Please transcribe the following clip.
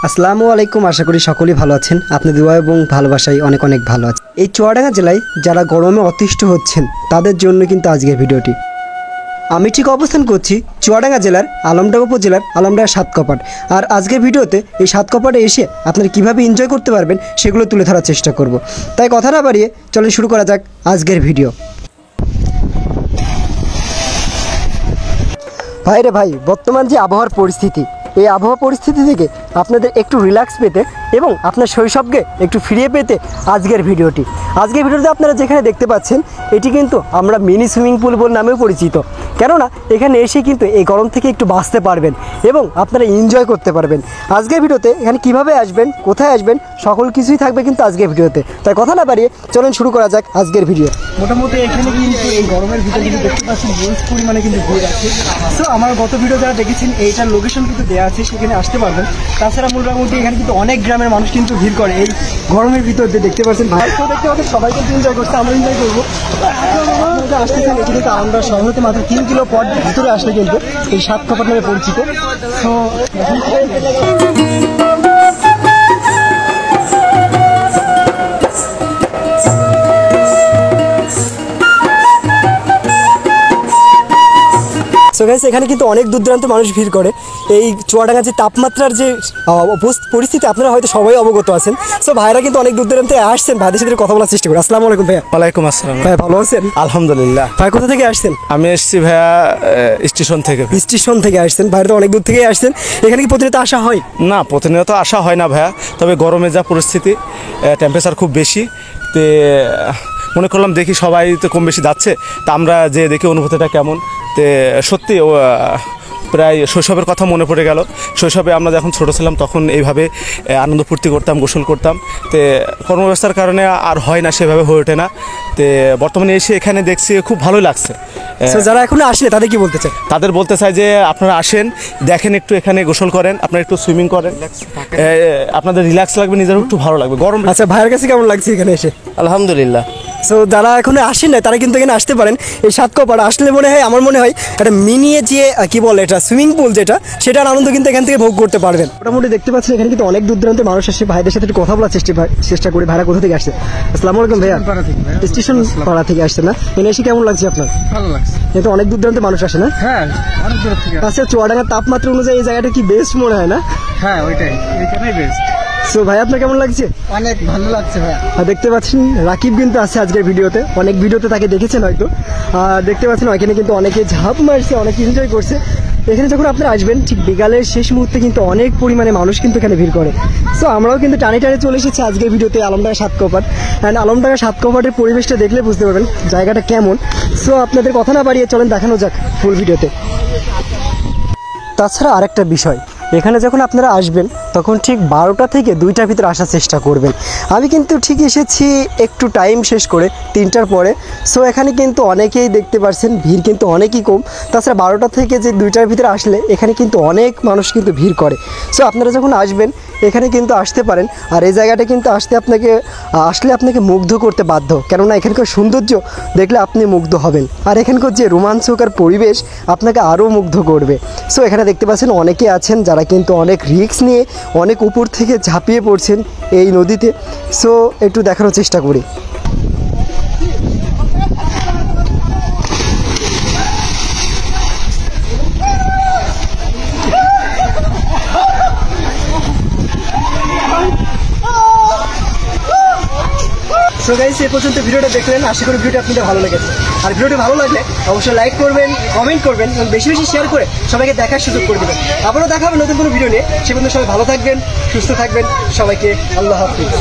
আসসালামু আলাইকুম, আশা করি সকলেই ভালো আছেন। আপনাদের দোয়া এবং ভালোবাসায় অনেক অনেক ভালো আছে। এই চুয়াডাঙ্গা জেলায় যারা গরমে অতিষ্ঠ হচ্ছেন তাদের জন্য কিন্তু আজকের ভিডিওটি। আমি ঠিক অবস্থান করছি চুয়াডাঙ্গা জেলার আলমডাঙ্গা উপজেলার আলমডাঙ্গা সাতকপাট। আর আজকের ভিডিওতে এই সাতকপাটে এসে আপনারা কীভাবে এনজয় করতে পারবেন সেগুলো তুলে ধরার চেষ্টা করব। তাই কথা না বাড়িয়ে চলেন শুরু করা যাক আজকের ভিডিও। ভাই রে ভাই, বর্তমান যে আবহাওয়ার পরিস্থিতি, এই আবহাওয়া পরিস্থিতি থেকে আপনাদের একটু রিল্যাক্স পেতে এবং আপনার শৈশবকে একটু ফিরিয়ে পেতে আজকের ভিডিওটি। আজকের ভিডিওতে আপনারা যেখানে দেখতে পাচ্ছেন এটি কিন্তু আমরা মিনি সুইমিং পুল নামেও পরিচিত। কেননা এখানে এসে কিন্তু এই গরম থেকে একটু বাঁচতে পারবেন এবং আপনারা এনজয় করতে পারবেন। আজকের ভিডিওতে এখানে কিভাবে আসবেন, কোথায় আসবেন, সকল কিছুই থাকবে কিন্তু আজকের ভিডিওতে। তাই কথা না বাড়িয়ে চলেন শুরু করা যাক আজকের ভিডিও। মোটামুটি এখানে কিন্তু এই গরমের ভিতরে কিন্তু দেখতে পাচ্ছেন হিউজ পরিমাণে কিন্তু ভিড় আছে। সো আমার গত ভিডিও যারা দেখেছেন এইটার লোকেশন কিন্তু দেওয়া আছে, সেখানে আসতে পারবেন। তাছাড়া মোটামুটি এখানে কিন্তু অনেক গ্রামের মানুষ কিন্তু ভিড় করে এই গরমের ভিতর যে দেখতে পাচ্ছেন। ভাই তো দেখতে পাচ্ছেন সবাই কিন্তু এনজয় করছে, আমরা এনজয় করবো। আসতেছেন এটি কিন্তু আমরা শহর হতে মাত্র 3 কিলো পথ ভিতরে আসলে কিন্তু এই সাতকপাট নামে পরিচিত। তো এখানে কিন্তু অনেক দূর দূরান্ত মানুষ ভিড় করে। এই চুয়াডাঙ্গা যে তাপমাত্রার যে পরিস্থিতি আপনারা হয়তো সবাই অবগত আছেন। সো ভাইরা কিন্তু অনেক দূর দূরান্তে আসছেন, ভাইদের সাথে কথা বলার চেষ্টা করি। আসসালামু আলাইকুম ভাইয়া। ওয়ালাইকুম আসসালাম। ভাই ভালো আছেন? আলহামদুলিল্লাহ। ভাই কোথা থেকে আসছেন? আমি এসেছি ভাইয়া স্টেশন থেকে। স্টেশন থেকে আসছেন? ভাইরা তো অনেক দূর থেকে আসছেন। এখানে কি প্রতিনিয়ত আসা হয়? না, প্রতিনিয়ত আসা হয় না ভাইয়া, তবে গরমের যা পরিস্থিতি, টেম্পারেচার খুব বেশি, তে মনে করলাম দেখি সবাই তো কম বেশি যাচ্ছে, তা আমরা যে দেখি অনুভূতিটা কেমন। তে সত্যি প্রায় শৈশবের কথা মনে পড়ে গেল। শৈশবে আমরা যখন ছোটো ছিলাম তখন এইভাবে আনন্দ ফুর্তি করতাম, গোসল করতাম। তে কর্মব্যবস্থার কারণে আর হয় না, সেভাবে হয়ে ওঠে না। তে বর্তমানে এসে এখানে দেখছি খুব ভালোই লাগছে। যারা এখনো আসলে তাদের কি বলতে চাই? তাদের বলতে চাই যে আপনারা আসেন, দেখেন, একটু এখানে গোসল করেন, আপনারা একটু সুইমিং করেন, আপনাদের রিল্যাক্স লাগবে, নিজের একটু ভালো লাগবে। গরম। আচ্ছা, ভাইয়ের কাছে কেমন লাগছে এখানে এসে? আলহামদুলিল্লাহ। সো যারা এখনো আসেন না তারা কিন্তু এখানে আসতে পারেন। এই সাতকপাট আসলে মনে হয়, আমার মনে হয় একটা মিনি যে কি বলে এটা সুইমিং পুল যেটা, সেটার আনন্দ কিন্তু এখান থেকে ভোগ করতে পারবেন। মোটামুটি দেখতে পাচ্ছেন এখানে কিন্তু অনেক দূর দূরান্তের মানুষ আসে। ভাইদের সাথে একটু কথা বলার চেষ্টা করি। ভাইরা কোথা থেকে আসছে? আসসালামু আলাইকুম ভাইয়া। স্টেশন পাড়া থেকে আসছে না? এখানে এসে কেমন লাগছে আপনার? ভালো লাগছে। কিন্তু অনেক দূর দূরান্তের মানুষ আসে না? হ্যাঁ, অনেক দূর থেকে। আচ্ছা, চুয়াডাঙ্গার তাপমাত্রা অনুযায়ী এই জায়গাটা কি বেস্ট মনে হয় না? হ্যাঁ, ওইটাই, এইখানেই বেস্ট। সো ভাই আপনার কেমন লাগছে? অনেক ভালো লাগছে ভাই। দেখতে পাচ্ছেন রাকিব কিন্তু আছে আজকের ভিডিওতে। অনেক ভিডিওতে তাকে দেখেছেন হয়তো। দেখতে পাচ্ছেন ওইখানে কিন্তু অনেকে ঝাঁপ মারছে, অনেকে এনজয় করছে। এখানে যখন আপনারা আসবেন ঠিক বিকালের শেষ মুহূর্তে কিন্তু অনেক পরিমাণে মানুষ কিন্তু এখানে ভিড় করে। সো আমরাও কিন্তু টানে চলে এসেছি আজকের ভিডিওতে আলমডাঙ্গা সাতকপাট। অ্যান্ড আলমডাঙ্গা সাতকপাটের পরিবেশটা দেখলে বুঝতে পারবেন জায়গাটা কেমন। সো আপনাদের কথা না বাড়িয়ে চলেন দেখানো যাক ফুল ভিডিওতে। তাছাড়া আরেকটা বিষয়, এখানে যখন আপনারা আসবেন তখন ঠিক 12টা থেকে 2টার ভিতরে আসার চেষ্টা করবেন। আমি কিন্তু ঠিক এসেছি একটু টাইম শেষ করে 3টার পরে। সো এখানে কিন্তু অনেকেই দেখতে পাচ্ছেন ভিড় কিন্তু অনেকই কম। তাছাড়া 12টা থেকে যে 2টার ভিতরে আসলে এখানে কিন্তু অনেক মানুষ কিন্তু ভিড় করে। সো আপনারা যখন আসবেন এখানে কিন্তু আসতে পারেন। আর এই জায়গাটা কিন্তু আসলে আপনাকে মুগ্ধ করতে বাধ্য, কেননা এখানকার সৌন্দর্য দেখলে আপনি মুগ্ধ হবেন। আর এখানকার যে রোমাঞ্চকর পরিবেশ আপনাকে আরও মুগ্ধ করবে। সো এখানে দেখতে পাচ্ছেন অনেকে আছেন যারা কিন্তু অনেক রিস্ক নিয়ে অনেক উপর থেকে ঝাঁপিয়ে পড়ছেন এই নদীতে। সো একটু দেখানোর চেষ্টা করি। সো গাইস, এই পর্যন্ত ভিডিওটা দেখলেন, আশা করি ভিডিওটা আপনাদের ভালো লেগেছে। আর ভিডিওটি ভালো লাগলে অবশ্যই লাইক করবেন, কমেন্ট করবেন এবং বেশি বেশি শেয়ার করে সবাইকে দেখার সুযোগ করে দেবেন। আবারও দেখা হবে নতুন কোনো ভিডিও নিয়ে। সে পর্যন্ত সবাই ভালো থাকবেন, সুস্থ থাকবেন। সবাইকে আল্লাহ হাফিজ।